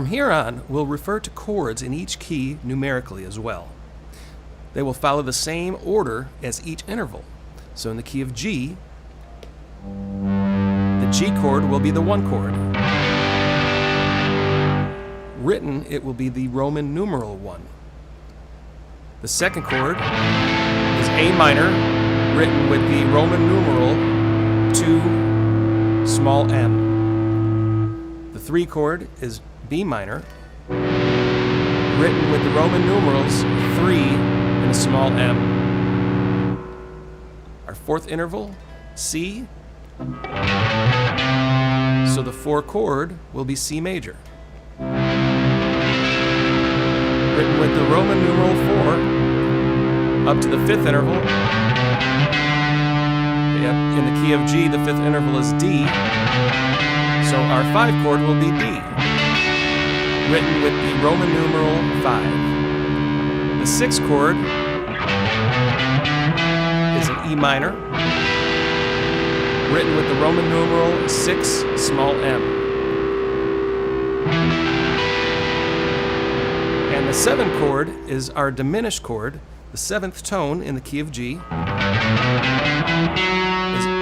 From here on, we'll refer to chords in each key numerically as well. They will follow the same order as each interval. So in the key of G, the G chord will be the 1 chord. Written, it will be the Roman numeral 1. The second chord is A minor, written with the Roman numeral 2 small m. The 3 chord is B minor, written with the Roman numerals 3 and a small m. Our fourth interval, C, so the 4 chord will be C major, written with the Roman numeral 4 up to the 5th interval. In the key of G, the 5th interval is D, so our 5 chord will be D, written with the Roman numeral 5. The 6th chord is an E minor, written with the Roman numeral 6 small m. And the 7th chord is our diminished chord. The 7th tone in the key of G is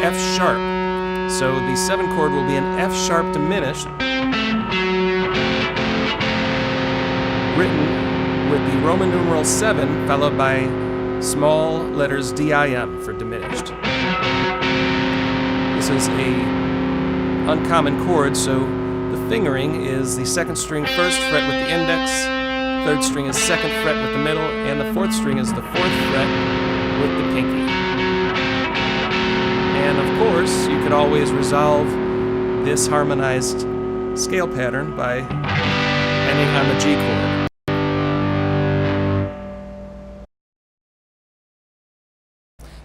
F sharp. So the 7th chord will be an F sharp diminished, written with the Roman numeral 7 followed by small letters D-I-M for diminished. This is a uncommon chord, so the fingering is the 2nd string 1st fret with the index, 3rd string is 2nd fret with the middle, and the 4th string is the 4th fret with the pinky. And of course, you could always resolve this harmonized scale pattern by ending on the G chord.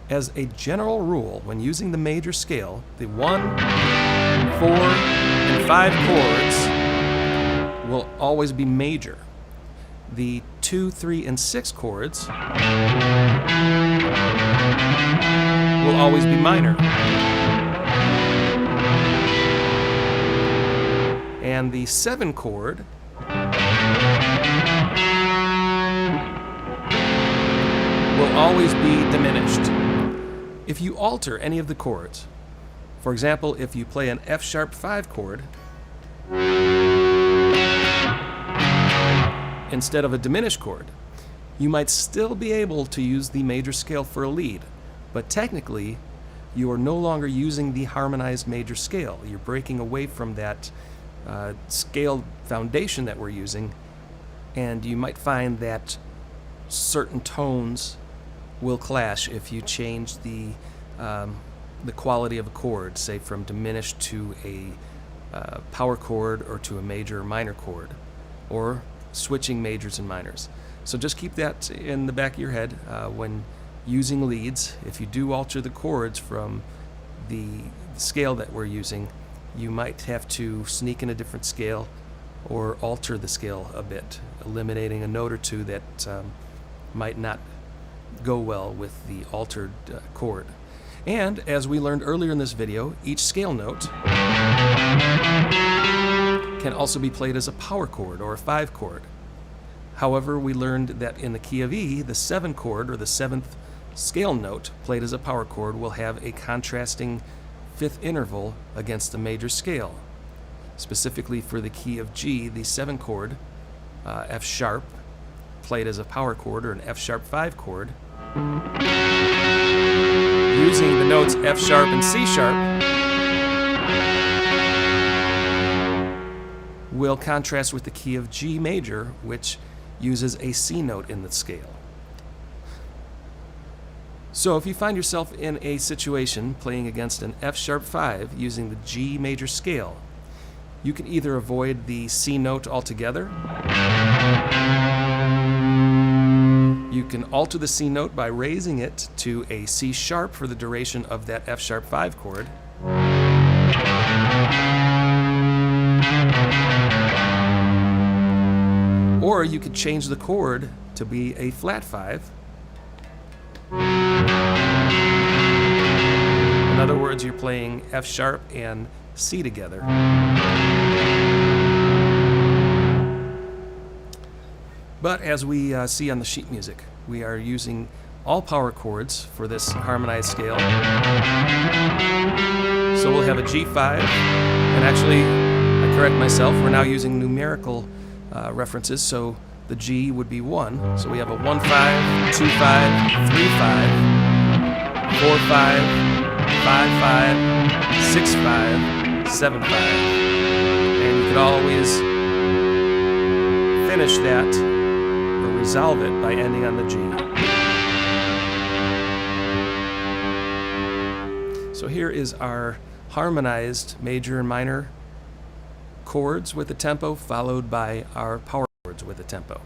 As a general rule, when using the major scale, the 1, 4, and 5 chords will always be major. The 2, 3, and 6 chords will always be minor. And the 7 chord will always be diminished. If you alter any of the chords, for example, if you play an F sharp 5 chord instead of a diminished chord, you might still be able to use the major scale for a lead, but technically you are no longer using the harmonized major scale. You're breaking away from that scale foundation that we're using, and you might find that certain tones will clash if you change the quality of a chord, say from diminished to a power chord or to a major or minor chord, or switching majors and minors. So just keep that in the back of your head when using leads. If you do alter the chords from the scale that we're using, you might have to sneak in a different scale or alter the scale a bit, eliminating a note or two that might not go well with the altered chord. And as we learned earlier in this video, each scale note can also be played as a power chord or a 5 chord. However, we learned that in the key of E, the 7 chord or the 7th scale note played as a power chord will have a contrasting 5th interval against the major scale. Specifically for the key of G, the 7 chord, F sharp, played as a power chord or an F sharp 5 chord, using the notes F sharp and C sharp, will contrast with the key of G major, which uses a C note in the scale. So if you find yourself in a situation playing against an F sharp 5 using the G major scale, you can either avoid the C note altogether, you can alter the C note by raising it to a C sharp for the duration of that F sharp 5 chord, or you could change the chord to be a flat 5. In other words, you're playing F sharp and C together. But as we see on the sheet music, we are using all power chords for this harmonized scale. So we'll have a G5, and actually, I correct myself, we're now using numerical references, so the G would be 1. So we have a 1-5, 2-5, 3-5, 4-5, 5-5, 6-5, 7-5. And you could always finish that or resolve it by ending on the G. So here is our harmonized major and minor chords with a tempo, followed by our power chords with a tempo.